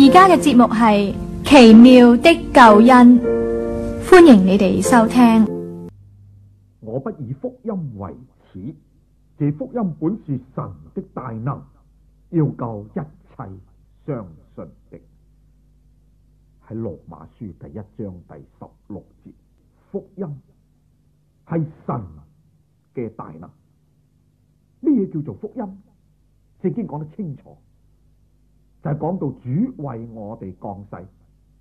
而家嘅節目係奇妙的救恩，歡迎你哋收聽。我不以福音為恥，這福音本是神的大能，要救一切相信的。喺羅馬書第1章第16節，福音係神嘅大能。咩嘢叫做福音？聖經講得清楚，就係講到主為我哋降世，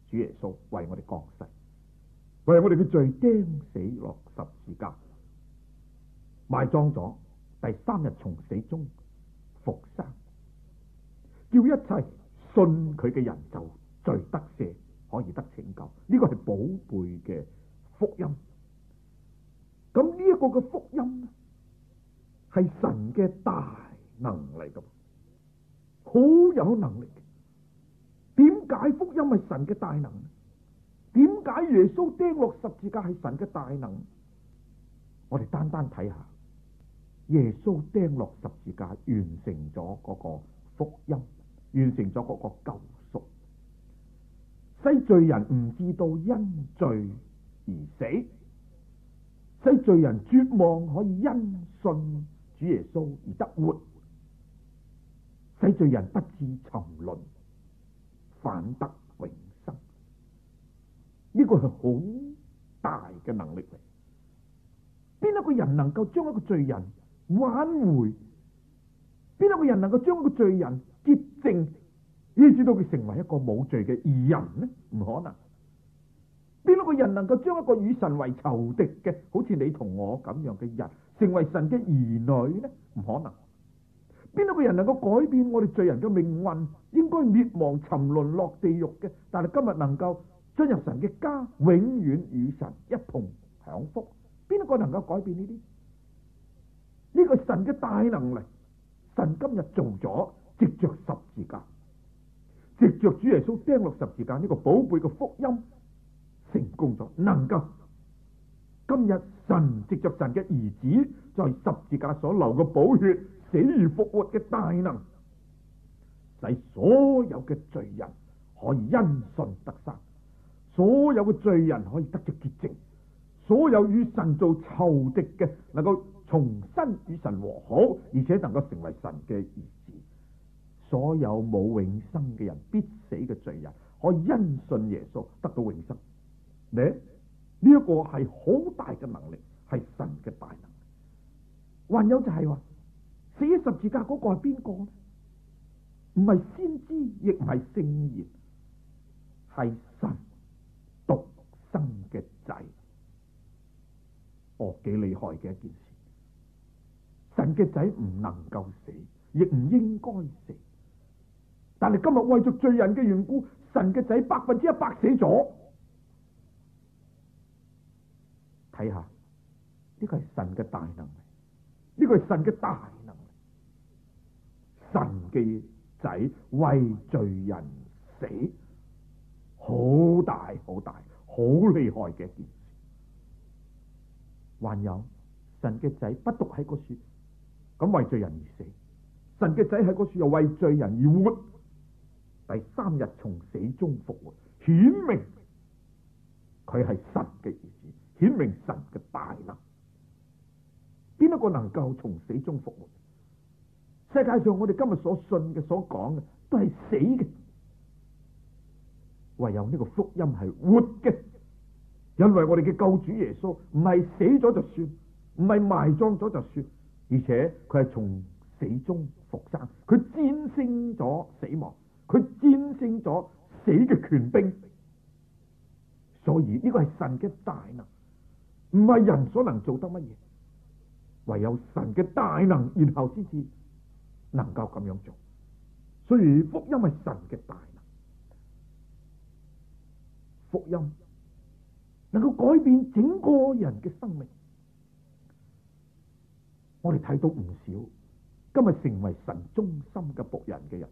主耶穌為我哋降世，為我哋嘅罪釘死落十字架，埋葬咗，第3日從死中復生，叫一切信佢嘅人就罪得赦，可以得拯救。呢個係寶貝嘅福音。咁呢一個嘅福音係神嘅大能嚟噶，好有能力。點解福音係神嘅大能？點解耶穌釘落十字架係神嘅大能？我哋單單睇下，耶穌釘落十字架，完成咗嗰個福音，完成咗嗰個救贖，使罪人唔知道因罪而死，使罪人絕望可以因信主耶穌而得活，使罪人不致沉淪，反得永生。呢個係好大嘅能力嚟。邊一個人能夠將一個罪人挽回？邊一個人能夠將一個罪人潔淨，以至到佢成為一個冇罪嘅義人呢？唔可能。邊一個人能夠將一個與神為仇敵嘅，好似你同我咁樣嘅人，成為神嘅兒女呢？唔可能。邊一個人能夠改變我哋罪人嘅命運，應該滅亡沉淪落地獄嘅，但係今日能夠進入神嘅家，永遠與神一同享福？邊一個能夠改變呢啲？呢個神嘅大能力，神今日做咗，藉着十字架，藉着主耶穌釘落十字架呢個寶貝嘅福音成功咗，能夠今日神藉着神嘅兒子在十字架所流嘅寶血，死而復活嘅大能，使所有嘅罪人可以因信得生，所有嘅罪人可以得着潔淨，所有與神做仇敵嘅能夠重新與神和好，而且能夠成為神嘅兒子，所有冇永生嘅人，必死嘅罪人可以因信耶穌得到永生。呢一個係好大嘅能力，係神嘅大能。還有就係話，死喺十字架嗰個係邊個呢？唔係先知，亦唔係聖賢，係神獨生嘅仔。哦，幾厲害嘅一件事！神嘅仔唔能夠死，亦唔應該死，但係今日為咗罪人嘅緣故，神嘅仔100%死咗。睇下，呢個係神嘅大能，呢個係神嘅大能。神嘅仔為罪人死，好大好大好厲害嘅一件事。還有神嘅仔不獨喺個樹，咁為罪人而死，神嘅仔喺個樹又為罪人而活，第3日從死中復活，顯明佢係神嘅兒子，顯明神嘅大能。邊一個能夠從死中復活？世界上我哋今日所信嘅、所講嘅都係死嘅，唯有呢個福音係活嘅。因為我哋嘅救主耶穌唔係死咗就算，唔係埋葬咗就算，而且佢係從死中復生，佢戰勝咗死亡，佢戰勝咗死嘅權柄。所以呢個係神嘅大能，唔係人所能做得乜嘢，唯有神嘅大能，然後先至能夠咁樣做。所以福音係神嘅大能，福音能夠改變整個人嘅生命。我哋睇到唔少今日成為神忠心嘅僕人嘅人，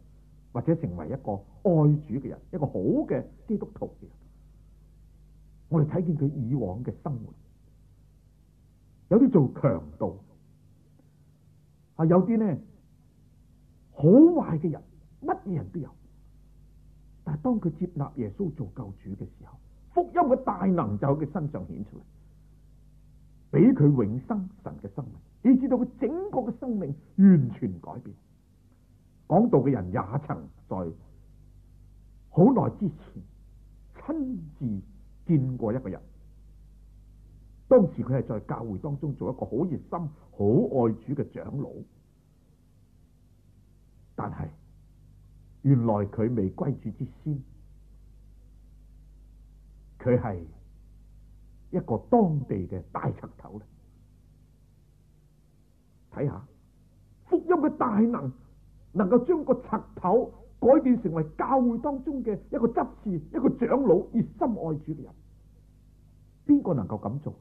或者成為一個愛主嘅人，一個好嘅基督徒嘅人，我哋睇見佢以往嘅生活，有啲做強盜，有啲呢好壞嘅人，乜嘢人都有。但係當佢接納耶穌做救主嘅時候，福音嘅大能就喺佢身上顯出嚟，俾佢永生神嘅生命，以至到佢整個嘅生命完全改變。講道嘅人也曾在好耐之前親自見過一個人，當時佢係在教會當中做一個好熱心、好愛主嘅長老，但係原來佢未歸主之先，佢係一個當地嘅大賊頭咧。睇下福音嘅大能夠將個賊頭改變成為教會當中嘅一個執事、一個長老，熱心愛主嘅人。邊個能夠咁做？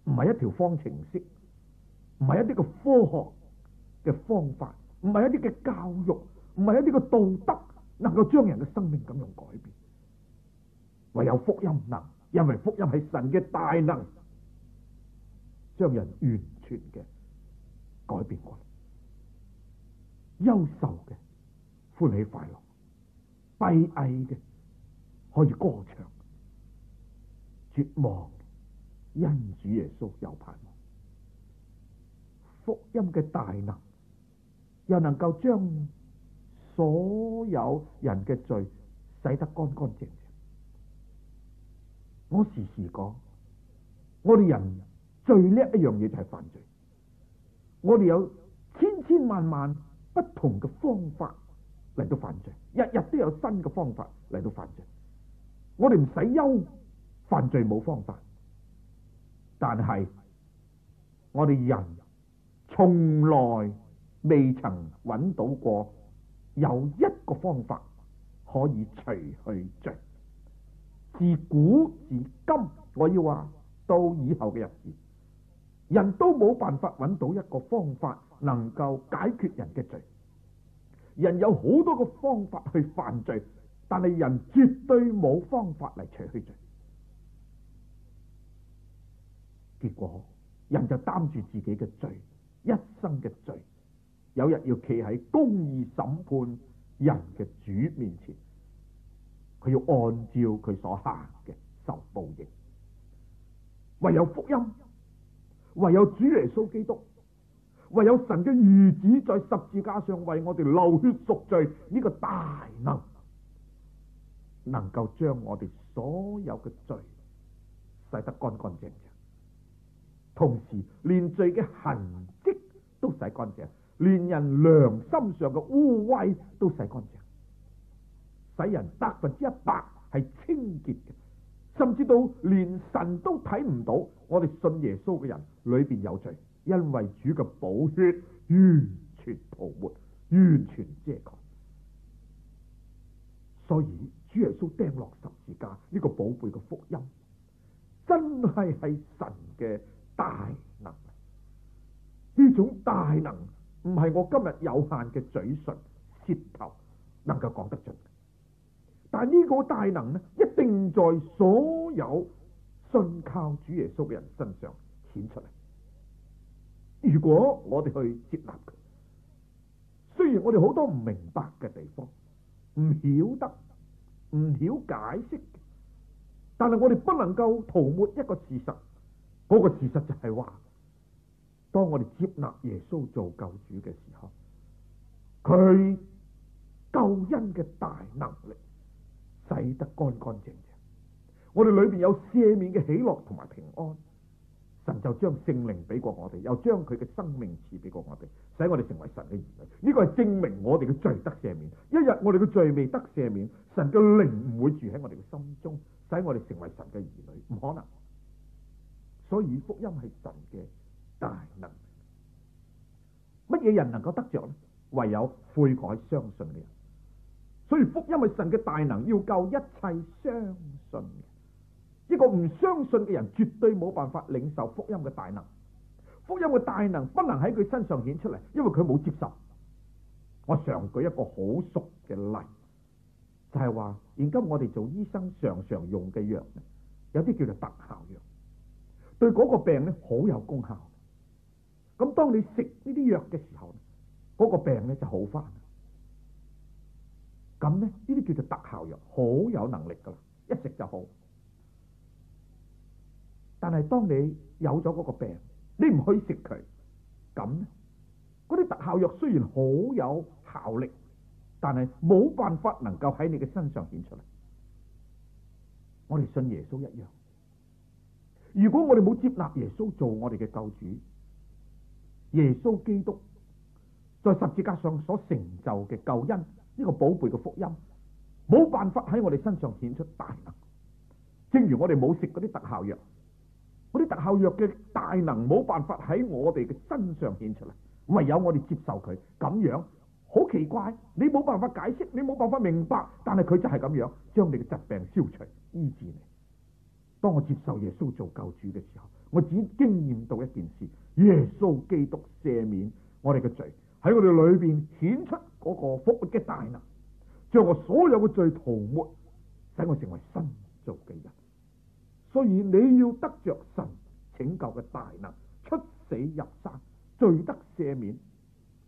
唔係一條方程式，唔係一啲嘅科學嘅方法，唔係一啲嘅教育，唔係一啲嘅道德，能夠將人嘅生命咁樣改變。唯有福音能，因為福音係神嘅大能，將人完全嘅改變過嚟。憂愁嘅歡喜快樂，閉翳嘅可以歌唱，絕望因主耶穌有盼望。福音嘅大能又能夠將所有人嘅罪洗得乾乾淨淨。我時時講，我哋人最叻一樣嘢就係犯罪。我哋有千千萬萬不同嘅方法嚟到犯罪，日日都有新嘅方法嚟到犯罪。我哋唔使憂犯罪冇方法，但係我哋人從來未曾揾到過有一個方法可以除去罪。自古至今，我要話到以後嘅日子，人都冇辦法揾到一個方法能夠解決人嘅罪。人有好多個方法去犯罪，但係人絕對冇方法嚟除去罪。結果人就擔住自己嘅罪，一生嘅罪，有日要企喺公義審判人嘅主面前，佢要按照佢所行嘅受報應。唯有福音，唯有主耶穌基督，唯有神嘅兒子在十字架上為我哋流血贖罪，呢個大能夠將我哋所有嘅罪洗得乾乾淨淨，同時連罪嘅痕跡都洗乾淨，連人良心上嘅污穢都洗乾淨，使人100%係清潔嘅，甚至到連神都睇唔到我哋信耶穌嘅人裏邊有罪，因為主嘅寶血完全塗抹，完全遮蓋。所以主耶穌釘落十字架呢個寶貝嘅福音，真係神嘅大能。呢種大能唔係我今日有限嘅嘴唇舌頭能夠講得盡，但係呢個大能呢，一定在所有信靠主耶穌嘅人身上顯出嚟。如果我哋去接納佢，雖然我哋好多唔明白嘅地方，唔曉得、唔曉解釋，但係我哋不能夠塗抹一個事實，嗰個事實就係話，當我哋接納耶穌做救主嘅時候，佢救恩嘅大能力洗得乾乾淨淨，我哋裏邊有赦免嘅喜樂同埋平安。神就將聖靈俾過我哋，又將佢嘅生命賜俾過我哋，使我哋成為神嘅兒女。呢個係證明我哋嘅罪得赦免。一日我哋嘅罪未得赦免，神嘅靈唔會住喺我哋嘅心中，使我哋成為神嘅兒女，唔可能。所以福音係神嘅大能。乜嘢人能夠得着呢？唯有悔改相信嘅人。所以福音係神嘅大能，要救一切相信嘅。一個唔相信嘅人絕對冇辦法領受福音嘅大能。福音嘅大能不能喺佢身上顯出嚟，因為佢冇接受。我常舉一個好熟嘅例，就係話現今我哋做醫生常常用嘅藥，有啲叫做特效藥，對嗰個病咧好有功效。咁當你食呢啲藥嘅時候，嗰個病咧就好返。咁咁呢啲叫做特效藥，好有能力噶啦，一食就好。但係當你有咗嗰個病，你唔可以食佢，咁呢嗰啲特效藥雖然好有效力，但係冇辦法能夠喺你嘅身上顯出嚟。我哋信耶穌一樣，如果我哋冇接納耶穌做我哋嘅救主，耶穌基督在十字架上所成就嘅救恩，呢個寶貝嘅福音，冇辦法喺我哋身上顯出大能。正如我哋冇食嗰啲特效藥，嗰啲特效藥嘅大能冇辦法喺我哋嘅身上顯出嚟，唯有我哋接受佢。咁樣好奇怪，你冇辦法解釋，你冇辦法明白，但係佢就係咁樣將你嘅疾病消除醫治你。當我接受耶穌做救主嘅時候，我只經驗到一件事：耶穌基督赦免我哋嘅罪，喺我哋裏邊顯出嗰個復活嘅大能，將我所有嘅罪塗抹，使我成為新造嘅人。所以你要得着神拯救嘅大能，出死入生，罪得赦免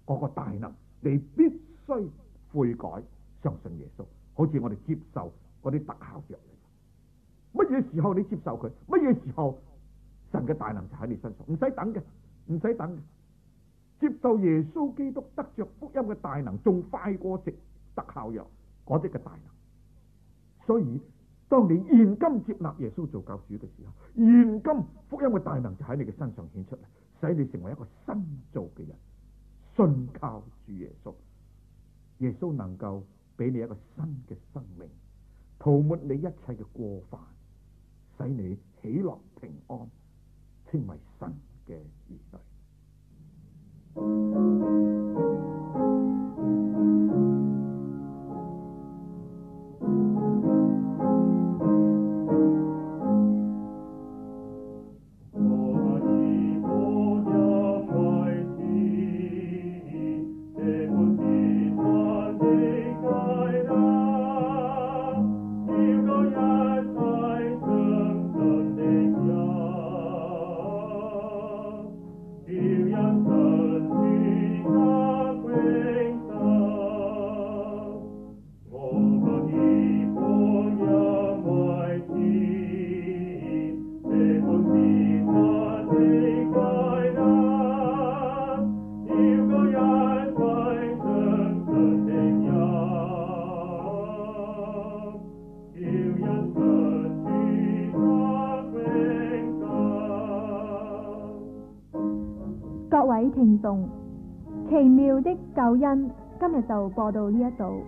嗰個大能，你必須悔改，相信耶穌。好似我哋接受嗰啲特效藥嚟，乜嘢時候你接受佢，乜嘢時候神嘅大能就喺你身上，唔使等嘅，唔使等嘅。接受耶穌基督得着福音嘅大能，仲快過食特效藥嗰啲嘅大能。所以當你現今接納耶穌做救主嘅時候，現今福音嘅大能就喺你嘅身上顯出嚟，使你成為一個新造嘅人。信靠主耶穌，耶穌能夠俾你一個新嘅生命，塗抹你一切嘅過犯，使你喜樂平安，稱為神嘅兒女。各位聽眾，奇妙的救恩今日就播到呢一度，